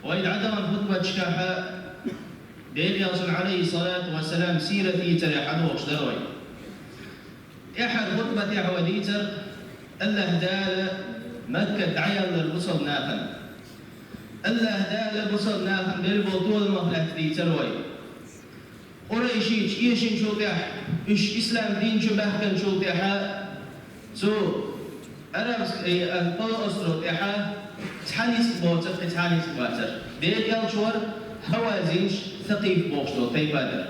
وإذ عدم خطبة شكاحة ديل يصل عليه الصلاة والسلام سيرتي تريحد وشدروي أحد خطبة يحوديتر الله دال مكة عيال البصر ناخن الله دال البصر ناخن بالبطول مخلح ديتروي قريشيش إيشين شوطيح إيش إسلام دين شبه كان شوطيحا سو أرب القول أسرو تيحا تحانيس بوتر تحانيس بوتر ديل يالشور هوازينش ثقيف بوشتو تيبادر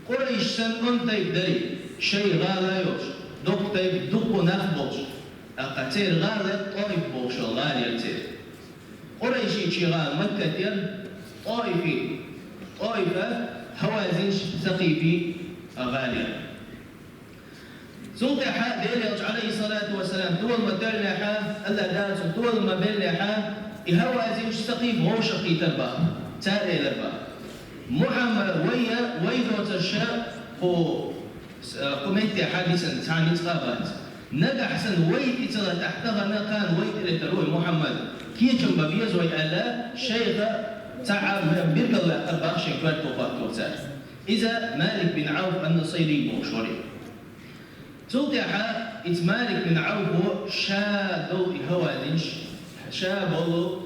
قريش سن أنتيب دري شيء غالا يوش دوك تيب دوكو ناف بوش أقاتير غالا طائف بوش غالي يتير قريشي شغال مكة ديال طائفة هوازينش ثقيفي غالية سوق حا ديل عليه الصلاة والسلام طول ما دار لحا ألا دارس طول ما بين لحا يهوازينش ثقيف هو شقي تربا تاري لربا محمد ويدو تشاء هو قمت حادثا ثاني تقابلت نجح سن ويت ترى تحتها كان ويت لتروي محمد كي جنب بيزوي ألا شيخ تعب بيرجع لأربع شكوات توفات إذا مالك بن عوف النصيري موشوري توضح مالك بن عوف شادو هوالنش شابو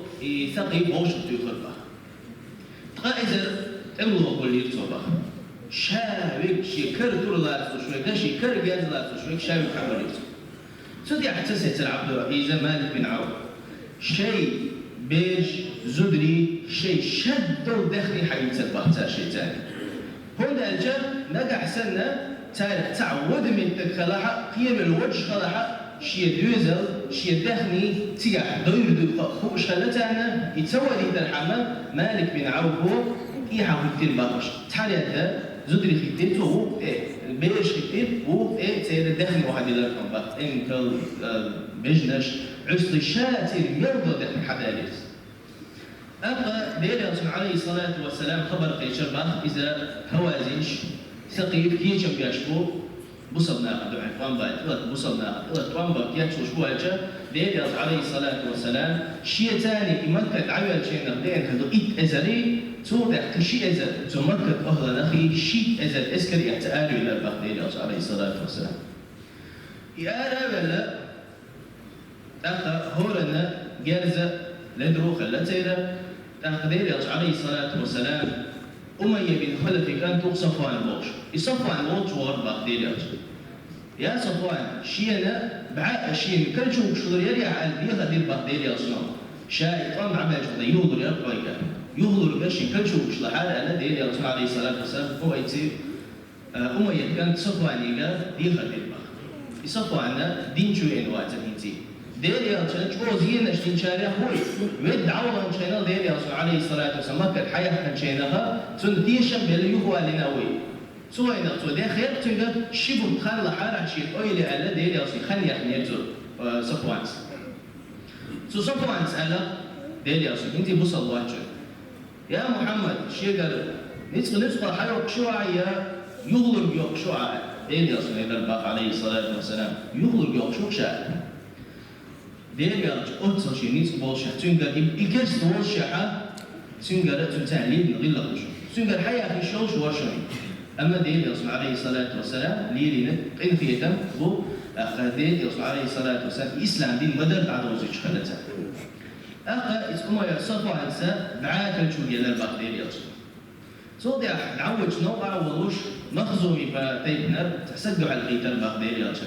ثقي موش تيخربه قائزر املو كل يرتوبه شاويك شكر تولات شويك شكر جازلات شويك شاويك حواليك توضح تسيت العبد إذا مالك بن عوف شيء بيج زدري شيء شد ودخلي حيث البحث شيء ثاني هنا الجر نجح سنة تعود من تكلها قيم الوجه خلها شيء دوزل شيء دخني تيح دوير خوش خلتنا يتسوى لي الحمام مالك بن عوف يحاول كتير باقش تحالي هذا زدري خيتين تو بيج خيتين و تير دخني واحد يلقى بقى كل بجنش عصر شاتر يرضى دخل حداليس أبقى دير عليه الصلاة والسلام خبر قيشر باخ إذا هوازينش ثقيف كيشم بيشبو بصبنا قدو عفوان بايت إلا بصبنا إلا توان باك ياتشو شبوالجا دير عليه الصلاة والسلام شيء تاني إمكة عوال شيء نقدين هدو إت أزري توضح كشي أزر تمكة أهلا نخي شي أزر إسكر يحتآلوا إلى الباخ دير عليه الصلاة والسلام يا ولا أخا هورنا جارزة لدروخ اللتيرة تقدير عليه الصلاة والسلام أمية بن خلف كان توق صفوان بوش صفوان بوش وربا دير يا صفوان شينا بعاء شين كل شو شغل يريع على بيها دير بقدير أصلا شاي قام عمل شغل يهضر يرقى يهضر كشي كل شو شغل حال أنا دير عليه الصلاة والسلام هو يصير أمية كانت صفوان يقال بيها دير بقى صفوان دين شو إنوات هيتي دير يالشان شو زين اشتين شارع خوي ود عوضا شينا دير يالشان عليه الصلاة والسلام ما كان حياة كان شيناها تنديشم بلا يهوى لناوي سوينا تو ده خير تيجا شبه خان لحارة شيء أويل على دير يالشان خان يحنيتو صفوانس صفوانس على دير يالشان أنتي بوصل واجه يا محمد شيء نسق حيوك شو عيا يغلق يوك شو عيا دير يالشان إذا الباق عليه الصلاة والسلام يغلق يوك شو شاء ديريالج أوتو شيء نيت بولشة تنقل إيكرس بولشة تنقل تتعليم نغير لغش تنقل حياة في شوش ورشوني أما ديريالج عليه الصلاة والسلام ليرينا إن في تم هو ديريالج عليه الصلاة والسلام إسلام دين مدر على وزيج خلته أخا إسمه يصفوا عن سا بعات الجوية للباق ديريالج صوتي نعوج نوع ولوش مخزومي فتيبنا تحسدوا على الغيتر باق ديريالج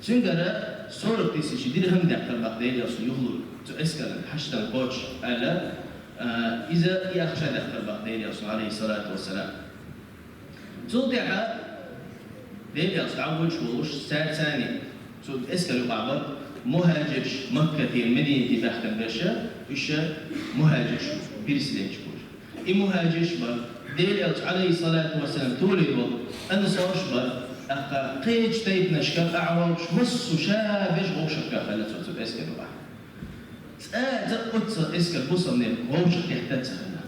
تنقل صورة تيسي دير هم دعك البقدير يصل يخلو تأسكر حشد القوش على إذا يخشى دعك البقدير يصل عليه الصلاة والسلام توضح دير يصل عوج ووش ثاني تأسكر بعض مهاجر مكة المدينة بحكم برشا وش مهاجر بيرسلين شبور مهاجر بر دير يصل عليه الصلاة والسلام تولد أن صوش بر أخا قيج تيت نشكر أعوج مص وشابج غوشك خلته تبسكر بقى تأتى إسكر بوصل من غوشك يحتاج خلنا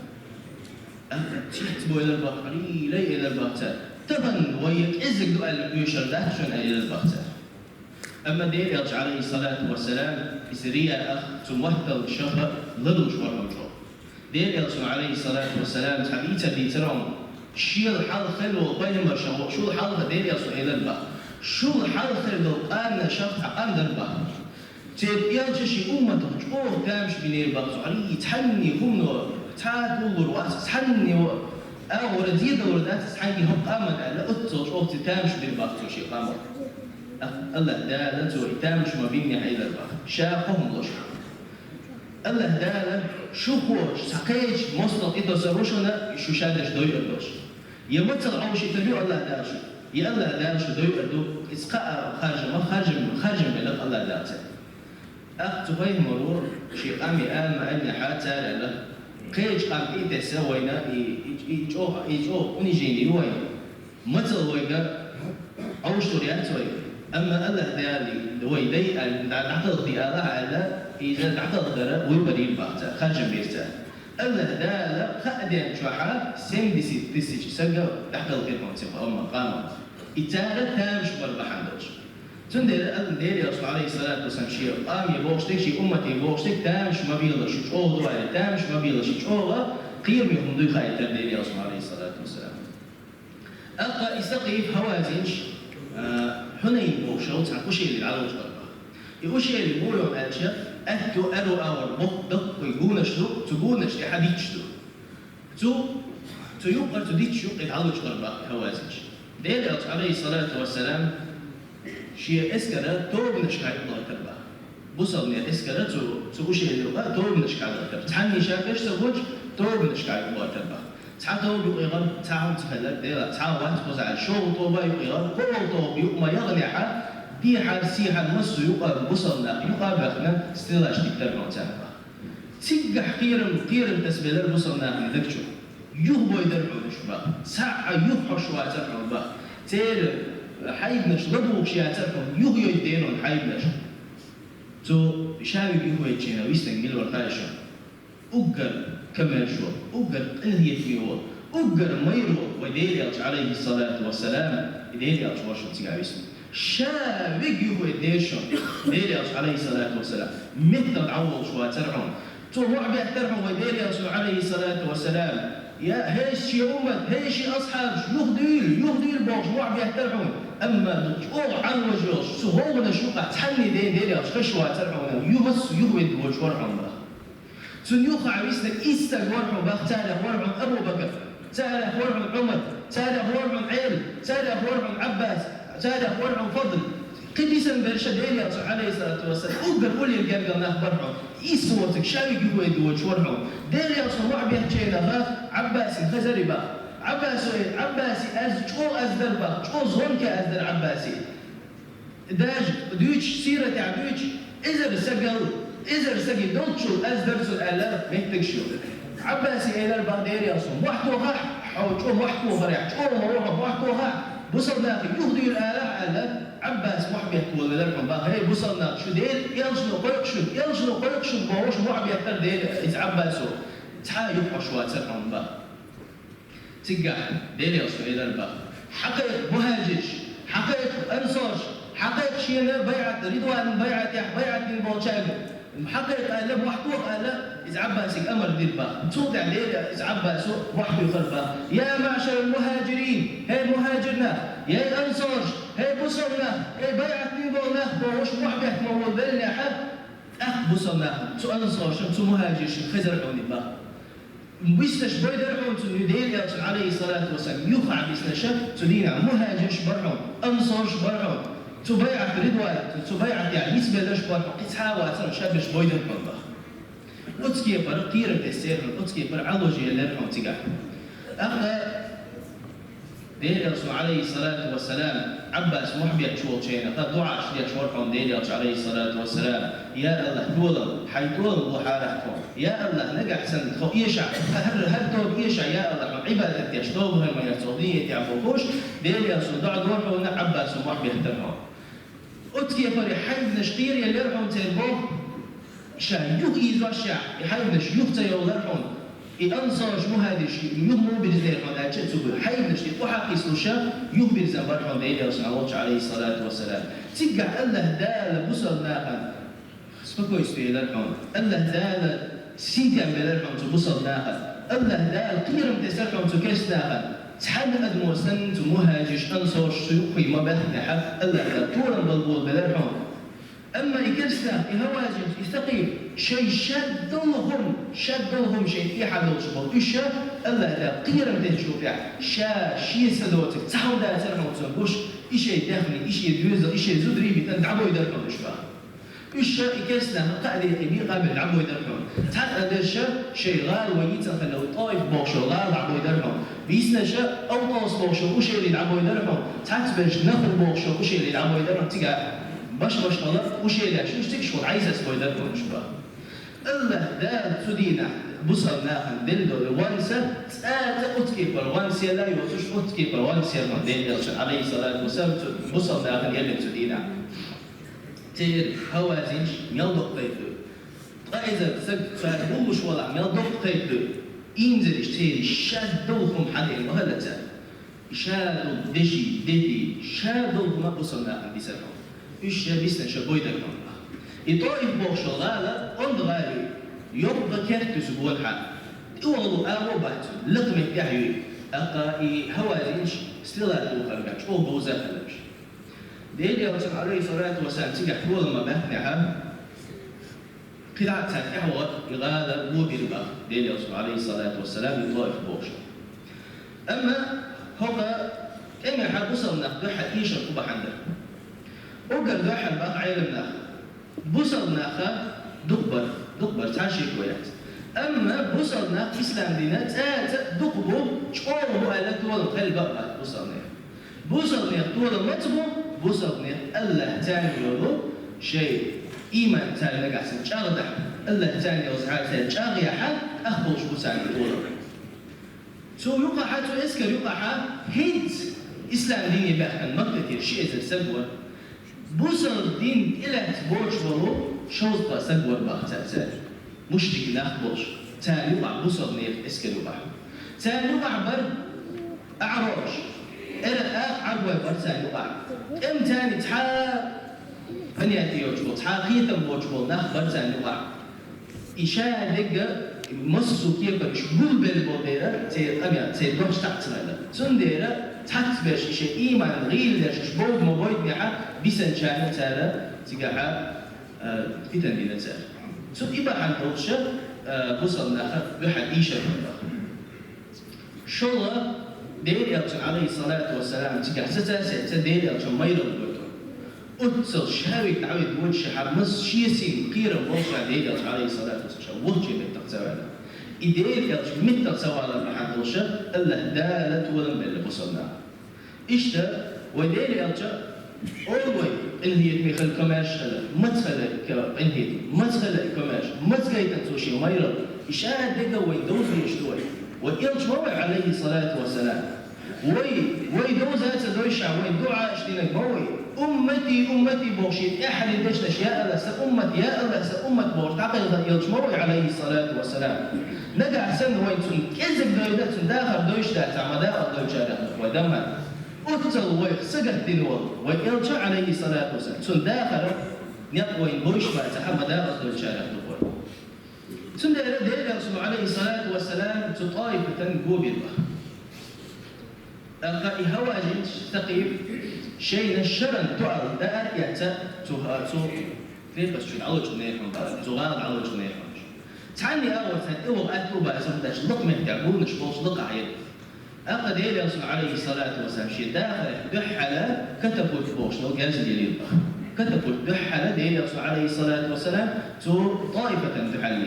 أخا تحت بو إلى البقري لي إلى البقتة تظن ويك إزك دقال يشر دهشن إلى البقتة أما دير يرجع عليه الصلاة والسلام بسرية أخ تموثل الشهر ضد شوار مجرور دير يلسون عليه الصلاة والسلام تحبيتا بيترون شيل حال خير وقيم شو شو الحال دير يلسون إلى البا شو الحال خير لو أنا شخص أقام دربا تيب يلجشي أمته أوه كامش بنير بقصو عليه تحني هم تعاد والرواس تحني أو رديد وردات تحني هم قامت على أتوش أو تتامش بالبقصو شي قامت الله دالة وإتامش ما بيني حيل البا شاقهم لش الله دالة شو خوش سقيج مصدر إذا سروشنا شو شادش دوي أردوش يمثل عوش يتبيع الله دالة شو يا الله دالة شو دوي أردو إسقاء خارج من الله دالة أكتبه مرور شيء قامي ما أبني حتى لا قيج قام إيده سوينا إيجوه ونيجيني وين مثل ويجا أو شريات وين أما الله ذالي ويدي دعتل ضياء على إذا دعتل ذرة ويبري بعته خارج بيته الله ذال خادم شحا سين ديسي سجى دعتل كيفهم سبحان الله قام إتارة تامش بربحندوش تندر الدير يا رسول عليه الصلاة والسلام شيء قام يبوشتك شيء أمتي يبوشتك تامش ما بيلا شو شو دوائر تامش ما بيلا شو شو قير منهم ضي خايت الدير يا رسول عليه الصلاة والسلام أبقى يستقيف هوازنش حنين بوشة وتعرفوا شيء اللي على وجه الأرض يقول شيء اللي بقولهم أشياء أهتو أرو أور بق ويقولش له تقولش لحديث له تو يقدر تديتش يقعد على وجه الأرض هوازنش دير يا رسول عليه الصلاة والسلام شيء إسكرة توب نشكاي الله كربا بوصلني إسكرة تو شيء اللي قال توب نشكاي الله كربا تحني شافش تقولش توب نشكاي الله كربا تعالوا يقيغن تعالوا تخلل ديلا تعالوا تخزع الشغل طوبا يقيغن كل طوب يقما يغني حال دي حال سي حال مصر يقال بوصلنا يقال بخنا ستيلاش تكتر نوتانا تيجح قيرم تسبيل بوصلنا من ذكشو يهبو يدرعون شبا ساعة يفحش واترعون با تير حيبنش لدو شياترهم يهيو يدينون حيبنش تو شاوي يهيو يجينا ويستنجل ورقايشون أقر كمان شو أقر قلهية فيهو أقر ميرو وديري عليه الصلاة والسلام ديري ورشو تيجاويسن شاوي يهيو يديشون ديري عليه الصلاة والسلام مثل عوض شواترهم تو وعبي أحترهم وديري عليه الصلاة والسلام يا هيش يا أمة هيش يا أصحاب يهديل بوش وعبي أحترهم أما أو عن وجهش سهولنا شوقة تحني ديري خشوة ترحمنا يبص يهود وجههم بقى سنيوخ عويسنا إستا ورحم بقى تاله ورحم أبو بكر تاله ورحم عمر تاله ورحم عيل تاله ورحم عباس تاله ورحم فضل قديسا برشا ديري عليه الصلاة والسلام أقدر قولي الجامعة نخبرهم إيصوتك شاوي يهود وجههم ديري وعبي أحترنا عباسي خزري بقى عباسي أزدر بقى شو زونك أزدر عباسي داج دويتش سيرة عبيتش إذا سجل دوتشو أزدر سؤال ميتكشو عباسي إلى البغديري أصلا وحكوها حوجو وحكوها ريح شو وحكوها بوصلنا في يهدي الآلة على عباس محبي يحكوا لكم بقى هي بوصلنا شو دير يلجنوا قيقشو بوش محبي يحكوا دير يتعباسو تعال يفحش واتسرهم بقى تقع ديري أصلا إلى الباب حقيق مهاجش حقيق أنصاش حقيق شينا بيعة رضوان بيعة من بوشاق محقق ألا محقوق ألا إذا عباسك أمر دير بقى توقع ديري إذا عباسو وحده يخربا يا معشر المهاجرين هي مهاجرنا يا الأنصار هي بصرنا هي بيعة من بونا بوش محبه مول بلنا حق بصرنا سو أنصار سو مهاجر خزر عوني بقى بيستش بيدرعون تدين عليه الصلاة والسلام يخع بيستش تدين مهاجش برعون أنصارش برعون تبيعت رضوان تبيعت يعني يسبلش برعون قتحاوى ترى شابش بيدرعون بقى أتكي بر قيرة السير أتكي بر علوجي اللي رحون تقع أخذ دير رسول عليه الصلاة والسلام عباس محبي أشوال شينا قد دعا شديد شورحون دير عليه الصلاة والسلام يا الله دولة حيطول وحالحكم يا الله نقع سن خو يشع هر توب يشع يا الله عبادة يشتوبها ما يرتضيه يعفوكوش دير رسول دعا روحون عباس محبي احترهم أتكي بر حيث نشقير يلي رحون تيبوه شا يوغي زوشع يحيث نش يوغتا يولرحون إنصاج مهادش يهمو برزير حون أجل تقول حيث نش يقوحا سلوشا يهبر زنبرحون دير رسول الله عليه الصلاة والسلام تقع الله دال بصر ناقا سبقوا يسوي لرحون الله دال سيديان بلرهم تبصل ناخذ الله دا قيرم تسرهم تكس ناخذ تحل أدمو سن تمهاجش أنصر شيوخي ما بحنحة الله دا طولا بالبول بلرهم أما يكرسنا يهواجد يستقيم شيء شدلهم شيء في حد وشبه إيش الله دا قيرم تشوف يعني شيء سدوتك تحاول دا ترهم تنبوش إيش يدخلني إيش يدوز إيش يزودري بتنعبوا يدرهم إيش إيش يكرسنا قاعد يبي قابل يلعبوا يدرهم تعال هذا شيء غال ويتن لو طايف بوشو غال يلعبوا يدرهم بيسنا شيء أو طاس بوشو وش اللي يلعبوا يدرهم تعال تبش ناخذ بوشو وش اللي يلعبوا يدرهم تيجا باش الله وش اللي شو تكشف عايز اسمه يدرهم شباب الله دا تدينا بصل ناخذ دلدو الوانسة أتكيب الوانسة لا يوتش أتكيب الوانسة من دلدو عليه الصلاة والسلام بصل ناخذ يلي تدينا تير هوازنش ميلدق قيدو إذا فهموش ولا ميلدق قيدو إنزلش تيري شادوهم حدين وهلتا شادو ددي شادوهم بصل ناخذ بسرهم إيش بيسنا شبوي دكتور يطايف بوشغالة أندغالي يبقى كرتس بولحة والله أو باتو لقمة يحيي أقاي هوازنش استلات وخرجش أو بوزا خرجش ديلي رسول عليه الصلاة والسلام تيجي حول ما بحنها قطعة تحوى يغادر مودربا ديلي رسول عليه الصلاة والسلام يطايف بوش أما هو كما حبصلنا دوحة إيش القبة عنده وقال دوحة بقى عيلنا بوصلنا دقبر تعشي كويس أما بوصلنا إسلام دينا دقبو شقوه على طول خلي بقى بوصلنا طول مطبو بوصلنا الله تعالى يقول شيء إيمان تعالى نقاسم شاغدح الله تعالى وزعال شاغ يا حد أخبوش بوصلنا طول سو يقع حتى يسكر يقع هيد إسلام ديني بقى المقتل شيء السبوة بوصل دين إلى تبوش ولو شوز بسبوة بقى تأثير مشرك نخبوش تاني يقع بوصل نيف إسكر يقع تاني يقع بر أعراج إلى عربة برتان يقع إم تاني فنياتي يوجبول خيثم بوجبول نخ برتان يقع إشاء دقة مصصو كيف بش بلبل بوديرة تي دوش تقتنا سنديرة تحتبش إشاء إيمان غيل داش شبوب مبويد نحا بيسن شانا تالا تقاها فتن دينا تالا سو إبا عن دوشة بوصل نخ بحد إيشا شو الله ديري عليه الصلاة والسلام تقع ستاسة ديري ميرا بوتو أتصل شهوي تعود وجه حمص شيسين قيرا ووشع ديري عليه الصلاة والسلام وجه بالتقسوالا إديري متقسوالا بحدوشة الله دالت ولم بل بصلنا إشتا وديري أولوي إنهي تميخل كماش مدخل إنهي مدخل كماش مدخل تنسوشي ميرا إشاء دقا ويندوز يشتوي وإلش موي عليه الصلاة والسلام وي دوزات دويشع وي دعاء اشتينك موي أمتي بوشيت أحد دشنش يا الله سأمت يا الله سأمت بوش تعقل إلش موي عليه الصلاة والسلام نقع سن وين تن كذب دويدات داخل دويش دات عمداء دويشارة ودما أتل وي سقط دينول وإلش عليه الصلاة والسلام تن داخل نقوين بوش ما تحمداء دويشارة ثم دير رسول عليه الصلاة والسلام تطايف تنقوب الله أقا هواجد ثقيف شيء الشرن تعرض دار يعتى تو كيف بس شو على جنيحهم تغال على جنيحهم تعني أول تنقوب أتوبة أسمدش لقمة تعبون نشبوش لقع عيد أقا دير رسول عليه الصلاة والسلام شيء داخل دحلة كتبوا البوش لو جالس يلين كتبوا الدحلة دير رسول عليه الصلاة والسلام تو طائفة دحلة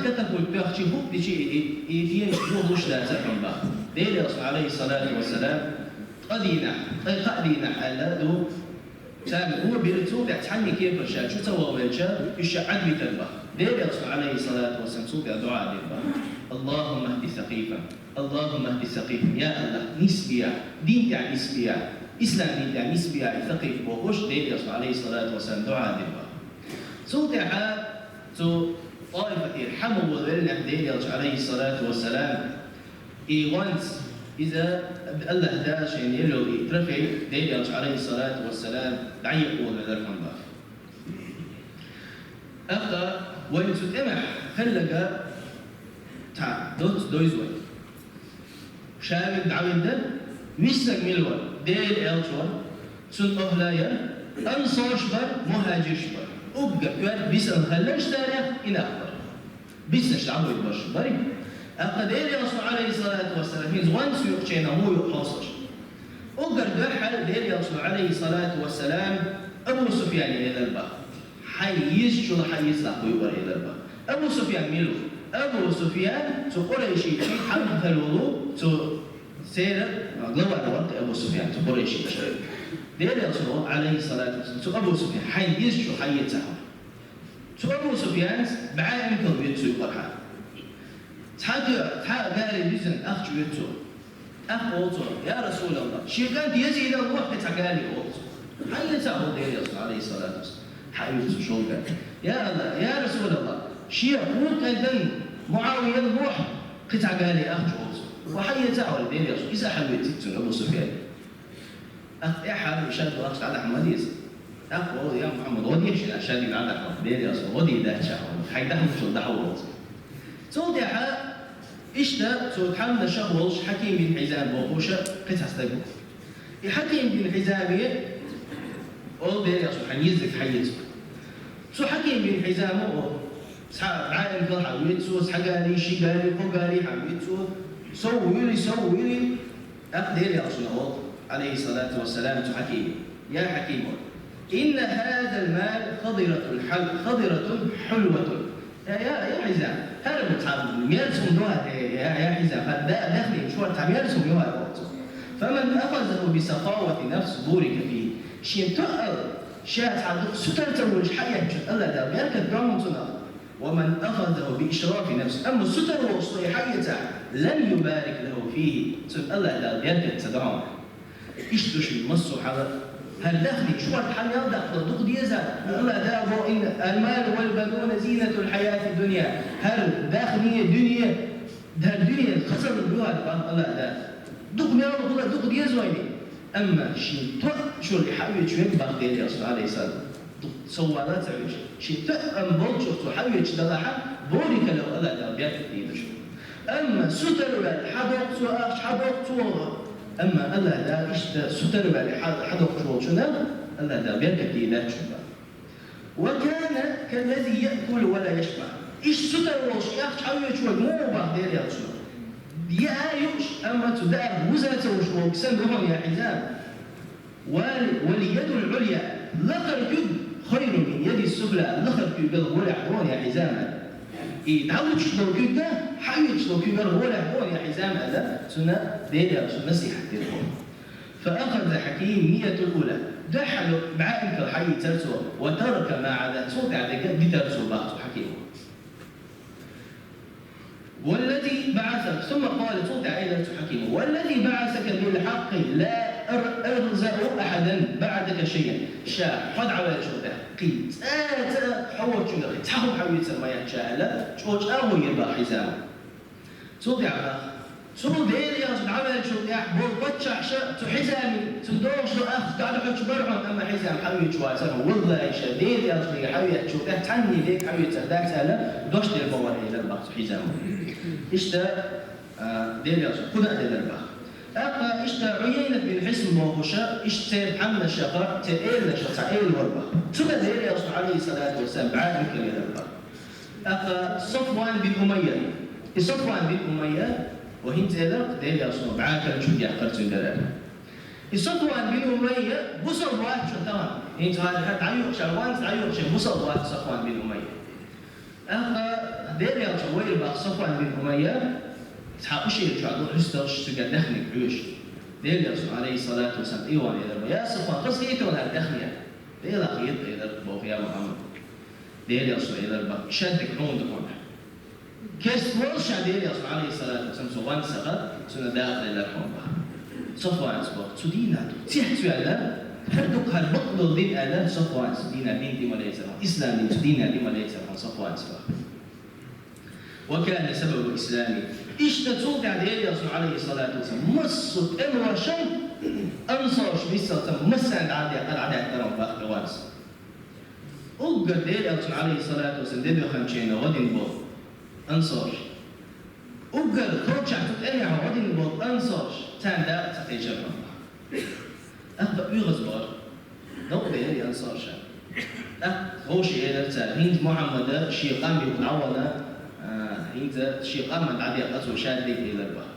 كتبوا البخشي هو بشيء يدين هو مش لازم بقى دير رسول عليه الصلاة والسلام قدينا على دو سامي هو بيرتو بيتحني كيف الشيء شو سوى بالشيء الشيء عد بيتلبه دير رسول عليه الصلاة والسلام سوق دعاء دير اللهم اهدي ثقيفا يا الله نسبيا دين تاع نسبيا إسلام دين تاع نسبيا ثقيف وخش دير رسول عليه الصلاة والسلام دعاء دير سوق تاع تو طائفة الحمو وذلنا دير عليه الصلاة والسلام وانس إذا الله داش يعني يلو يترفع دير عليه الصلاة والسلام دعي يقول لذلك الله أبقى وين تتمح خلقة تا دوت دويزوي شامل دعويدا ويسك ميلوان ديل إلتوان سن أهلايا أنصار شبر مهاجر شبر أبقى يوان بيسن خلش تاريخ إلى أخبر بيسن شعبه يتبرش بري أقد إلي رسول عليه الصلاة والسلام means once يقشينا مو يقصش أقر دحل إلي رسول عليه الصلاة والسلام أبو سفيان إلى البحر حيز شو حيز لحظه يبر إلى البحر أبو سفيان ميلو أبو سفيان تقريشي شيء حمد الوضوء سير غلوا الوقت أبو سفيان تقريشي شيء إلي رسول عليه الصلاة والسلام أبو سفيان حيز شو حيز أبو سفيان بعد يمكن بيتسو يقرحان تا قال بيزن أخ جوتو أخ أوتو يا رسول الله شيكان تيجي إلى الله تتقالي أوتو حي تعود يا رسول عليه الصلاة والسلام حي شوكا يا الله يا رسول الله شيء قوت الدم معاوية الروح تتقالي أخ جوتو وحي تعود يا رسول إذا حبيت تتون أبو سفيان أخ يا حبيبي شاد أخ على حمديس أخ يا محمد ودي شيء شاد على حمد يا رسول ودي ده شهر حي ده مش الدعوة صوت يا إشتا صوت حمد الشهوش حكيم بن حزام بوخوشة قطع استقبل حكيم بن حزامية أول بيري أصو حنيزك حيزك سو حكيم بن حزام عائل كل حويتسو سحقالي شيقالي فوقالي حويتسو سويلي أقدر أصو نوض عليه الصلاة والسلام حكيم يا حكيم إن هذا المال خضرة حلوة يا حزام هذا متعب يرسم دوات يا حزام داخلي شو تعب يرسم دوات فمن أخذه بسخاوة نفس بورك فيه شيء تقل شيء تعب سترت وش حياة الله ده بيركض دمتنا ومن أخذه بإشراف نفس أما ستر وصلي حياته لن يبارك له فيه سن الله ده بيركض تدعم إيش تشي مصو حذر هل داخلي شو الحياة داخل ضغط يزال الله ده إن المال والبنون زينة الحياة الدنيا هل داخلية الدنيا ده الدنيا خسر الجوهر الله ده ضغط يا الله ضغط يزويني أما شيء شو اللي حاول شو يبغى غير يصل عليه السلام سوالات عيش شيء أم بول شو حاول يشتغلها بورك لو الله ده بيركض يدش أما ستر الحدق سو حدق سو أما الله ده إيش ستر حدق شو شنو الله ده بيركض يدش وكان كالذي يأكل ولا يشبع إيش ستر وش ياخد حاول يشوف مو بعدين يشوف يا يوش أما تدار وزنة وشوك سنهم يا حزام واليد العليا لقر كب خير من يد السفلى لقر كب ولا حوان يا حزام تعود شلو كب حاول شلو كب ولا حوان يا حزام هذا سنة ديدا سنة نصيحة ديرهم فأخذ حكيم نية الأولى دحل بعائك الحي ترسو وترك ما عدا صوت عدا بترسو بعض حكيم والذي بعثك ثم قال صوت عائلة حكيم والذي بعثك بالحق لا أرزق أحدا بعدك شيئا شاء قد عمل شوته قيت حوت شو قلت تحاول حويت ما يشاء لا شوش أو يبقى حزام صوت عبا صوت دير يا صوت عمل شو يا بول بتشع تحزامي تدور شو أخ قاعد أحط برعم أما حزام حويت شو أسمه والله شديد يا صوت حويت شو تعني ليك حويت ذاك سهلة دوش دير بوار إلى البحث حزام إشتا دير يا صوت خذ أدل البحث أقا إشتا عيينة بالحسن موهوشة إشتا حمل الشقر تأيل شقائل والبحر ثم دير يا صوت عليه الصلاة والسلام بعد يمكن إلى البحر أقا صفوان بن أمية صفوان بن أمية وهنت إذا دير يا صوت بعد كان شو يحقرت الدلال صفوان بن أمية بصر واحد شو تمام هنت هذا تعيق شروان تعيق شيء بصر واحد صفوان بن أمية أقا دير يا صوت ويل بقى صفوان بن أمية تحقق شيء تعدو حسترش تقدر دخلك عيوش دير يا صوت عليه الصلاة والسلام إيوان يا صفوان قص إيتون هالدخلية دير أخيط إلى بوخيا محمد دير يا صوت إلى البحر شدك حون دكون كيس ورشة دير يا صوت عليه الصلاة والسلام سوان سقط سنة داخل إلى الحون بحر صفوان سبق سدينا تيحت سؤالا هردوك هالبقض الدين ألا صفوان سدينا دين دي ملايسة إسلامي سدينا دي ملايسة صفوان سبق وكان سبب إسلامي إيش تتصوت عليه يا رسول عليه الصلاة والسلام مصت أمر شيء أنصرش بيسة مسند عادي أقل عادي أكثر من باقي وارس أوجد ديل ألتون عليه الصلاة والسلام ديل خمسين ودين بو أنصار أوجد كوتش تتأنيع ودين بو أنصار تان دا تقيجر الله أخذ يغزبر نقضي هذه أنصار شاب هو شيء هذا هند محمد شيء قام يتعوض هند شيء قام عادي أقصى شاد لي إلى البحر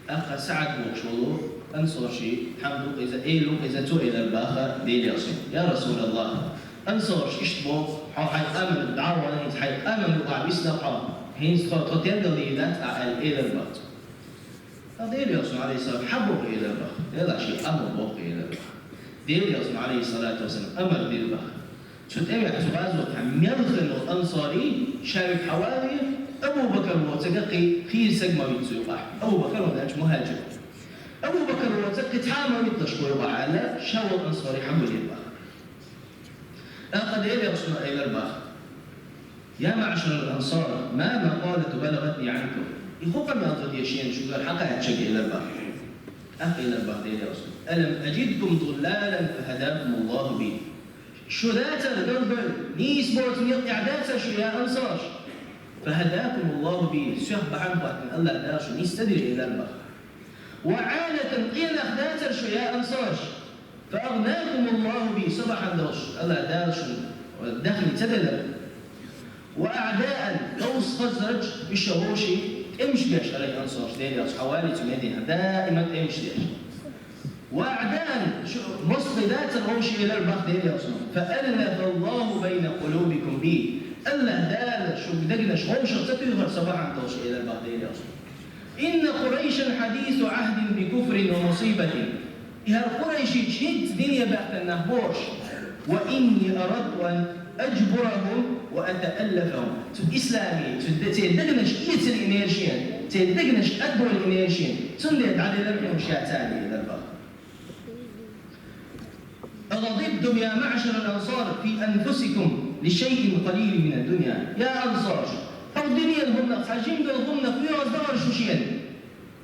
أخ سعد وشلو أنصر شيء حمد إذا إيلو إذا تو إلى البحر ديل يا رسول الله أنصر إشتبو حي أمن دعوة هند حي أمن وقع بيسنا هند خطين دليل ذات إلى البحر ديل يا عليه الصلاة حبوا إلى البحر هذا شيء أمر بوق إلى البحر ديل يا عليه الصلاة والسلام أمر ديل البحر شو تأمي تغازو ميلخن الأنصاري شارك حوالي أبو بكر وتقي خير سجمة يتسوق أبو بكر وذاك مهاجر أبو بكر وتقي تحامل يتشكر على شاو الأنصاري حمل البحر قد إلى رسول إلى البحر يا معشر الأنصار ما مقالة بلغتني عنكم يخوف من أنصار يشين شو قال حقا يتشكي إلى البحر إلى البحر إلى رسول ألم أجدكم ضلالا فهداكم الله بي شو ذات القلب نيس بوت يقطع ذات شو يا أنصار فهداكم الله به شهب عنه أن الله داش نستدري إلى البحر وعالة قيل ذات شو يا أنصار فأغناكم الله به صباح داش الله داش والدخل تدلل وأعداء قوس خزرج بالشهوشي امش بيش علي أنصار ديالي حوالي تمدينها دائما امش بيش وأعداء مصر ذات الروشي إلى البحر ديالي فألف الله بين قلوبكم به الله دال شو بدقنا شوشة تطير صباحا توش إلى البحر ديالي إن قريشا حديث عهد بكفر ومصيبة إها قريشي تشد دنيا بعد النهبوش وإني أردت أن أجبرهم وأتألفهم إسلامي تدقناش إيت الإنيرشين تدقناش أدبر الإنيرشين تندت على لرحم شاتاني إلى البحر أغضبتم يا معشر الأنصار في أنفسكم لشيء قليل من الدنيا يا أنصار أو الدنيا هم حاجين هم في أصدار شوشين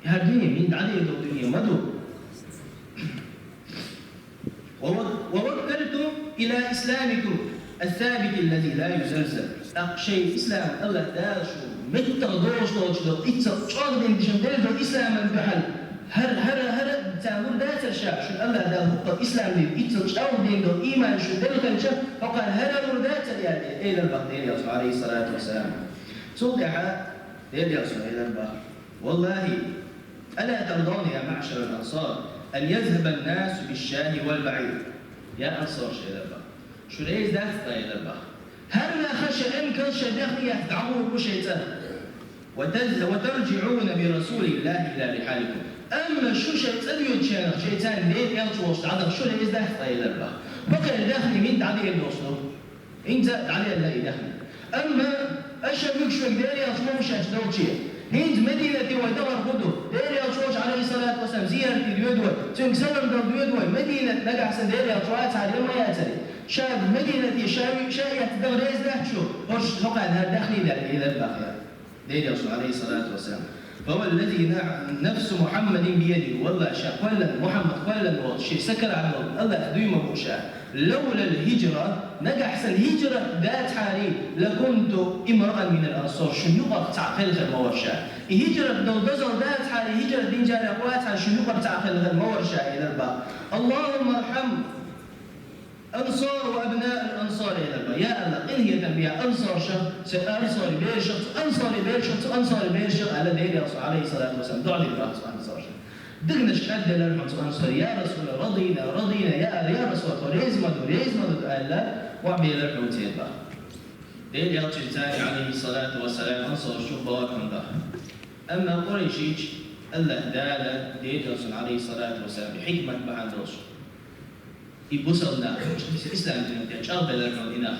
يا الدنيا من عليه الدنيا مدو ووكلتم إلى إسلامكم الثابت الذي لا يزلزل شيء إسلام الله داشو متغدوش توجدوا إتصال من جندل الإسلام البحل هر تعمل ذات الشاب شو الله ده هو إسلام لي إتصال من دون إيمان شو ذلك الشاب فقال هر ذات يعني إلى البحر يا عليه الصلاة والسلام صدق يا إلى البحر والله ألا ترضون يا معشر الأنصار أن يذهب الناس بالشاه والبعير يا أنصار شيء إلى البحر شو ليش دافع إلى البحر هل لا خشى إن كان شدخني يتعبون بشيطان وترجعون برسول الله إلى رحالكم أما شو شيطان شيطان ليه يلتوش عدم شو ليش دافع إلى البحر بقى الدخل مين تعليه الوصل أنت تعليه الله يدخل أما أشبك شو داري أصلا مش أشتوشيه هند مدينة ودور غدو داري أشوش عليه الصلاة والسلام زيارة ديودوي تنكسر ديودوي مدينة نجح سن داري أشوات على يوم ياتري شاب مدينة شاية دور إيش ده شو هرش فقط هذا داخلي إلى الباقي داري أشوش عليه الصلاة والسلام فهو الذي نفس محمد بيده والله شاء قلا محمد قلا شيء سكر عن الله دويما بوشا لولا الهجرة نجح الهجرة ذات حالي لكنت امرأ من الأنصار شو يقف تعقل المورشة الهجرة دو دزر ذات حالي هجرة دين جال أقواتها شو يقف تعقل المورشة إلى الباب اللهم ارحم أنصار وأبناء الأنصار إلى الباب يا الله إن هي تنبيع أنصار شخص أنصار بيرشخ أنصار بيرشخ على دير عليه الصلاة والسلام دعي الله أنصار دقنش قد لرحمة أنصار يا رسول رضينا يا رسول ريزمدو ألا وعبي لرحمة الله دير يلتج تاني عليه الصلاة والسلام أنصار شوف بواكم ده أما قريشيج الله دالا دير يلتج عليه الصلاة والسلام بحكمة بعد رسول يبوصلنا الإسلام تنتهي شرط لرحمة إناه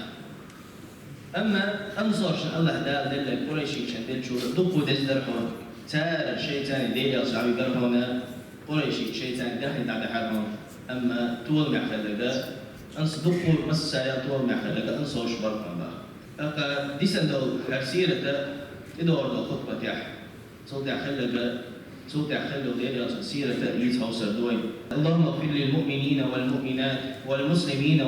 أما أنصار شان الله دال دل قريشيج شان دل شو دقوا دز لرحمة تار شيء ثاني دير يلتج عليه لرحمة قريشي شيء ثاني داخل على حالهم أما طول ما خلقه أنصدقوا مسايا طول ما خلقه أنصوش بركم بقى أكا ديسندو هرسيرة إدور دو خطبة تاح صوت خلقه غير سيرة يتوصل دوي اللهم اغفر للمؤمنين والمؤمنات والمسلمين